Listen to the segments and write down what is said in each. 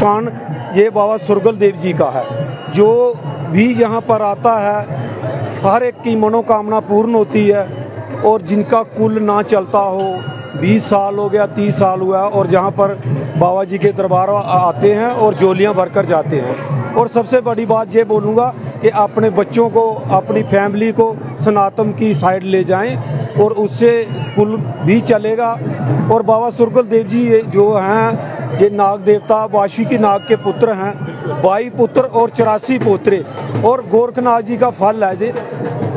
स्थान ये बाबा सुरगल देव जी का है। जो भी यहाँ पर आता है हर एक की मनोकामना पूर्ण होती है। और जिनका कुल ना चलता हो, 20 साल हो गया, 30 साल हुआ, और जहाँ पर बाबा जी के दरबार आते हैं और झोलियाँ भरकर जाते हैं। और सबसे बड़ी बात ये बोलूँगा कि अपने बच्चों को, अपनी फैमिली को सनातन की साइड ले जाएं और उससे कुल भी चलेगा। और बाबा सुरगल देव जी जो हैं ये नाग देवता वासुकी नाग के पुत्र हैं, 22 पुत्र और 84 पोत्रे, और गोरखनाथ जी का फल है जी।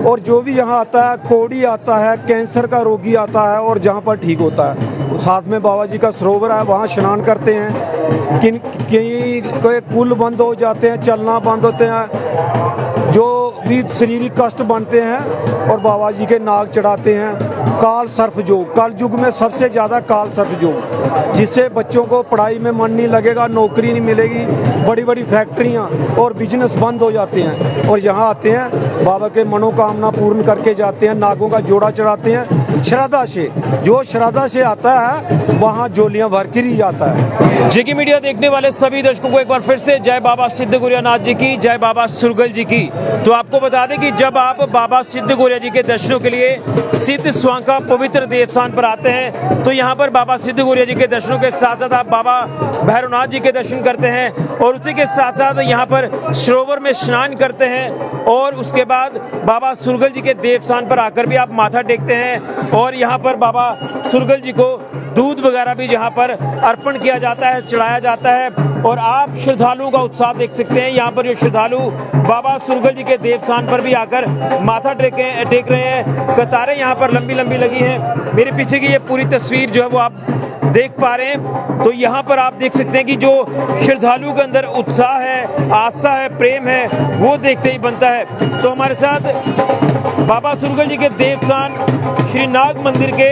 और जो भी यहाँ आता है, कोढ़ी आता है, कैंसर का रोगी आता है और जहाँ पर ठीक होता है। साथ में बाबा जी का सरोवर है, वहाँ स्नान करते हैं। कई कुल बंद हो जाते हैं, चलना बंद होते हैं, जो भी शारीरिक कष्ट बनते हैं, और बाबा जी के नाग चढ़ाते हैं। काल सर्फ योग, कल युग में सबसे ज़्यादा काल सर्फ योग, जिससे बच्चों को पढ़ाई में मन नहीं लगेगा, नौकरी नहीं मिलेगी, बड़ी बड़ी फैक्ट्रियाँ और बिजनेस बंद हो जाते हैं। और यहाँ आते हैं, बाबा के मनोकामना पूर्ण करके जाते हैं, नागों का जोड़ा चढ़ाते हैं श्रद्धा से। जो श्रद्धा से आता है वहाँ झोलियाँ भर कर ही जाता है। जेके मीडिया देखने वाले सभी दर्शकों को एक बार फिर से जय बाबा सिद्ध गोरियानाथ जी की, जय बाबा सुरगल जी की। तो आपको बता दें कि जब आप बाबा सिद्ध गोरिया जी के दर्शनों के लिए सिद्ध स्वांका पवित्र देवस्थान पर आते हैं, तो यहाँ पर बाबा सिद्ध गोरिया जी के दर्शनों के साथ साथ आप बाबा भैरवनाथ जी के दर्शन करते हैं, और उसी के साथ साथ यहाँ पर सरोवर में स्नान करते हैं। और उसके बाद बाबा सुरगल जी के देवस्थान पर आकर भी आप माथा टेकते हैं, और यहाँ पर बाबा सुरगल जी को दूध वगैरह भी यहाँ पर अर्पण किया जाता है, चढ़ाया जाता है। और आप श्रद्धालुओं का उत्साह देख सकते हैं। यहाँ पर जो श्रद्धालु बाबा सुरगल जी के देवस्थान पर भी आकर माथा टेक रहे हैं। कतारें यहाँ पर लंबी लंबी लगी हैं। मेरे पीछे की ये पूरी तस्वीर जो है वो आप देख पा रहे हैं। तो यहाँ पर आप देख सकते हैं कि जो श्रद्धालुओं के अंदर उत्साह है, आस्था है, प्रेम है, वो देखते ही बनता है। तो हमारे साथ बाबा सुरगल जी के देवस्थान श्री नाग मंदिर के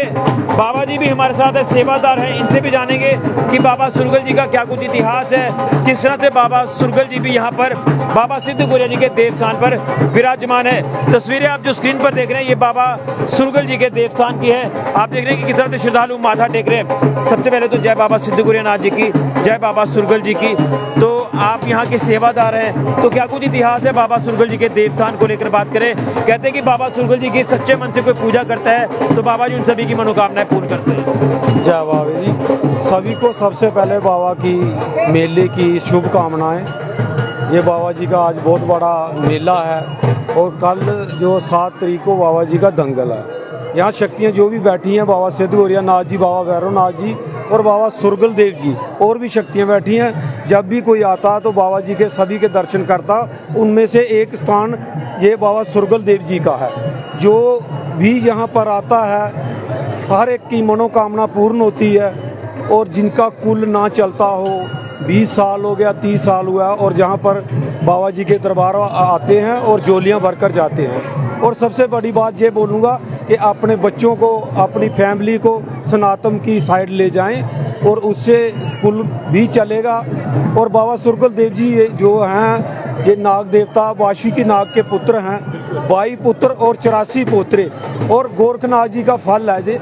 बाबा जी भी हमारे साथ है, सेवादार हैं। इनसे भी जानेंगे कि बाबा सुरगल जी का क्या कुछ इतिहास है, किस तरह से बाबा सुरगल जी भी यहाँ पर बाबा सिद्ध गोरिया जी के देवस्थान पर विराजमान है। तस्वीरें आप जो स्क्रीन पर देख रहे हैं ये बाबा सुरगल जी के देवस्थान की है। आप देख रहे हैं कि किस तरह से श्रद्धालु माथा टेक रहे हैं। सबसे पहले तो जय बाबा सिद्ध गोरियानाथ जी की, जय बाबा सुरगल जी की। तो आप यहाँ के सेवादार हैं, तो क्या कुछ इतिहास है बाबा सुरगल जी के देवस्थान को लेकर बात करें? कहते हैं कि बाबा सुरगल जी की सच्चे मन से कोई पूजा करता है तो बाबा जी उन सभी की मनोकामनाएं पूर्ण करते हैं। जय बाबा जी, सभी को सबसे पहले बाबा की मेले की शुभकामनाएं। ये बाबा जी का आज बहुत बड़ा मेला है, और कल जो 7 तारीख को बाबा जी का दंगल है। यहाँ शक्तियाँ जो भी बैठी हैं, बाबा सिद्ध गोरियानाथ जी, बाबा भैरवनाथ जी और बाबा सुरगल देव जी, और भी शक्तियाँ बैठी हैं। जब भी कोई आता तो बाबा जी के सभी के दर्शन करता। उनमें से एक स्थान ये बाबा सुरगल देव जी का है। जो भी यहाँ पर आता है हर एक की मनोकामना पूर्ण होती है। और जिनका कुल ना चलता हो, 20 साल हो गया, 30 साल हुआ, और जहाँ पर बाबा जी के दरबार आते हैं और झोलियाँ भरकर जाते हैं। और सबसे बड़ी बात ये बोलूँगा कि अपने बच्चों को, अपनी फैमिली को सनातन की साइड ले जाएं और उससे कुल भी चलेगा। और बाबा सुरगल देव जी जो हैं ये नाग देवता वासुकी नाग के पुत्र हैं, 22 पुत्र और 84 पोत्रे, और गोरखनाथ जी का फल है जी।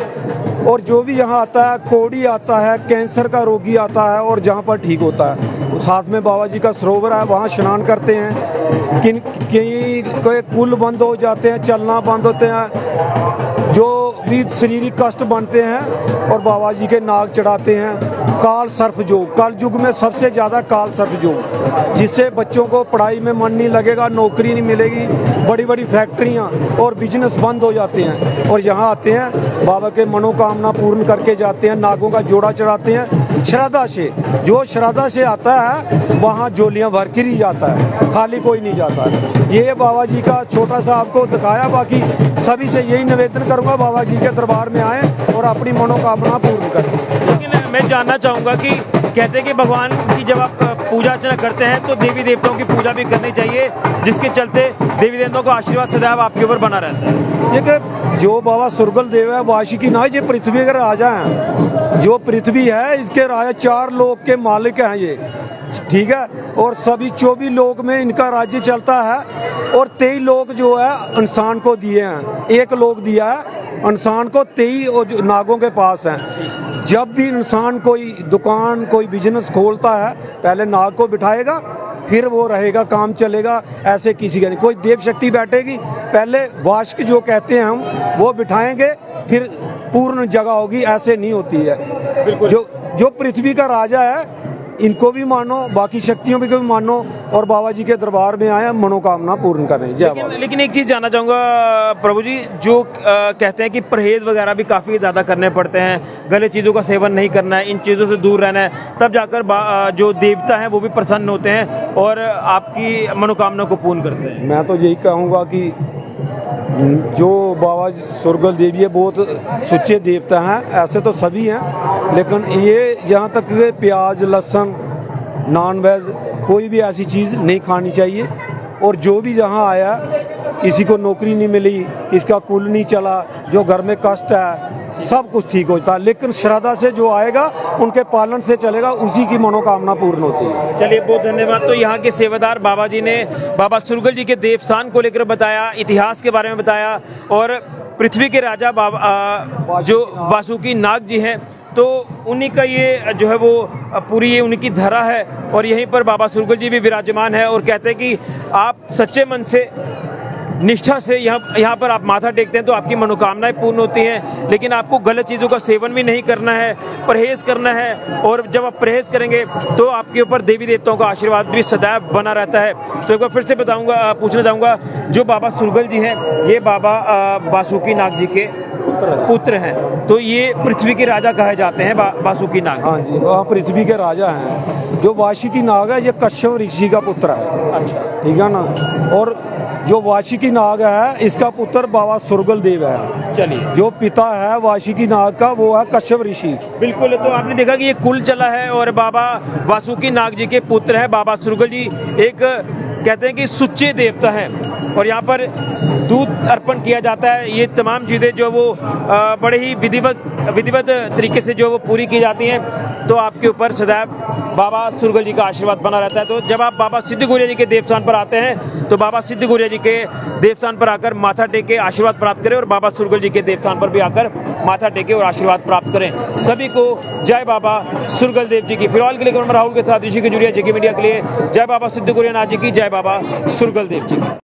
और जो भी यहाँ आता है, कोढ़ी आता है, कैंसर का रोगी आता है और जहाँ पर ठीक होता है। साथ में बाबा जी का सरोवर है, वहाँ स्नान करते हैं। कई कुल बंद हो जाते हैं, चलना बंद होते हैं, जो भी शारीरिक कष्ट बनते हैं, और बाबा जी के नाग चढ़ाते हैं। काल सर्फ योग, कल युग में सबसे ज़्यादा काल सर्फ योग, जिससे बच्चों को पढ़ाई में मन नहीं लगेगा, नौकरी नहीं मिलेगी, बड़ी बड़ी फैक्ट्रियाँ और बिजनेस बंद हो जाते हैं। और यहाँ आते हैं, बाबा के मनोकामना पूर्ण करके जाते हैं, नागों का जोड़ा चढ़ाते हैं श्रद्धा से। जो श्रद्धा से आता है वहाँ झोलियाँ भर कर ही जाता है, खाली कोई नहीं जाता है। ये बाबा जी का छोटा सा आपको दिखाया। बाकी सभी से यही निवेदन करूँगा, बाबा जी के दरबार में आएँ और अपनी मनोकामना पूर्ण करें। लेकिन मैं जानना चाहूँगा कि कहते हैं कि भगवान की जब आप पूजा अर्चना करते हैं तो देवी देवताओं की पूजा भी करनी चाहिए, जिसके चलते देवी देवताओं का आशीर्वाद सदैव आपके ऊपर बना रहता है। ये कि जो बाबा सुरगल देव है वासुकी नाग, ये पृथ्वी के राजा हैं। जो पृथ्वी है इसके राजा 4 लोक के मालिक हैं ये, ठीक है। और सभी 24 लोक में इनका राज्य चलता है। और 23 लोक जो है इंसान को दिए हैं, 1 लोक दिया है इंसान को, 23 नागों के पास हैं। जब भी इंसान कोई दुकान, कोई बिजनेस खोलता है पहले नाग को बिठाएगा, फिर वो रहेगा, काम चलेगा। ऐसे किसी का नहीं, कोई देव शक्ति बैठेगी, पहले वाष्क जो कहते हैं हम वो बिठाएंगे, फिर पूर्ण जगह होगी। ऐसे नहीं होती है। बिल्कुल। जो पृथ्वी का राजा है, इनको भी मानो, बाकी शक्तियों को भी मानो, और बाबा जी के दरबार में आए मनोकामना पूर्ण करें। जय बाबा। लेकिन एक चीज़ जानना चाहूँगा प्रभु जी, जो कहते हैं कि परहेज वगैरह भी काफ़ी ज़्यादा करने पड़ते हैं, गलत चीज़ों का सेवन नहीं करना है, इन चीज़ों से दूर रहना है, तब जाकर जो देवता हैं वो भी प्रसन्न होते हैं और आपकी मनोकामना को पूर्ण करते हैं। मैं तो यही कहूँगा कि जो बाबा सुरगल देवी है बहुत सच्चे देवता हैं, ऐसे तो सभी हैं, लेकिन ये यहाँ तक कि प्याज लहसुन नॉन वेज कोई भी ऐसी चीज़ नहीं खानी चाहिए। और जो भी जहाँ आया, किसी को नौकरी नहीं मिली, किसका कुल नहीं चला, जो घर में कष्ट है, सब कुछ ठीक होता है, लेकिन श्रद्धा से जो आएगा उनके पालन से चलेगा, उसी की मनोकामना पूर्ण होती है। चलिए, बहुत धन्यवाद। तो यहाँ के सेवादार बाबा जी ने बाबा सुरगल जी के देवस्थान को लेकर बताया, इतिहास के बारे में बताया, और पृथ्वी के राजा बाबा जो वासुकी नाग जी हैं, तो उन्हीं का ये जो है वो पूरी ये उनकी धरा है, और यहीं पर बाबा सुरगल जी भी विराजमान है और कहते हैं कि आप सच्चे मन से निष्ठा से यहाँ पर आप माथा टेकते हैं तो आपकी मनोकामनाएं पूर्ण होती हैं। लेकिन आपको गलत चीज़ों का सेवन भी नहीं करना है, परहेज़ करना है, और जब आप परहेज़ करेंगे तो आपके ऊपर देवी देवताओं का आशीर्वाद भी सदैव बना रहता है। तो एक बार फिर से पूछना चाहूँगा, जो बाबा सुरगल जी हैं ये बाबा वासुकी नाग जी के पुत्र हैं, तो ये पृथ्वी के राजा कहे जाते हैं वासुकी नाग। हाँ जी, वहाँ पृथ्वी के राजा हैं। जो वासुकी नाग है ये कश्यप ऋषि का पुत्र है। अच्छा, ठीक है ना। और जो वासुकी नाग है इसका पुत्र बाबा सुरगल देव है। चलिए, जो पिता है वासुकी नाग का वो है कश्यप ऋषि। बिल्कुल। तो आपने देखा कि ये कुल चला है और बाबा वासुकी नाग जी के पुत्र है बाबा सुरगल जी। एक कहते हैं कि सुच्चे देवता है, और यहाँ पर दूध अर्पण किया जाता है। ये तमाम चीज़ें जो वो बड़े ही विधिवत तरीके से जो वो पूरी की जाती हैं, तो आपके ऊपर सदैव बाबा सुरगल जी का आशीर्वाद बना रहता है। तो जब आप बाबा सिद्ध गौरिया जी के देवस्थान पर आते हैं तो बाबा सिद्ध गौरिया जी के देवस्थान पर आकर माथा टेके आशीर्वाद प्राप्त करें, और बाबा सुरगल जी के देवस्थान पर भी आकर माथा टेके और आशीर्वाद प्राप्त करें। सभी को जय बाबा सुरगल देव जी की। फिलहाल के लिए राहुल के साथ ऋषि के जुड़िया जेके मीडिया के लिए जय बाबा सिद्ध गौरिया नाथ जी की, जय बाबा सुरगल देव जी की।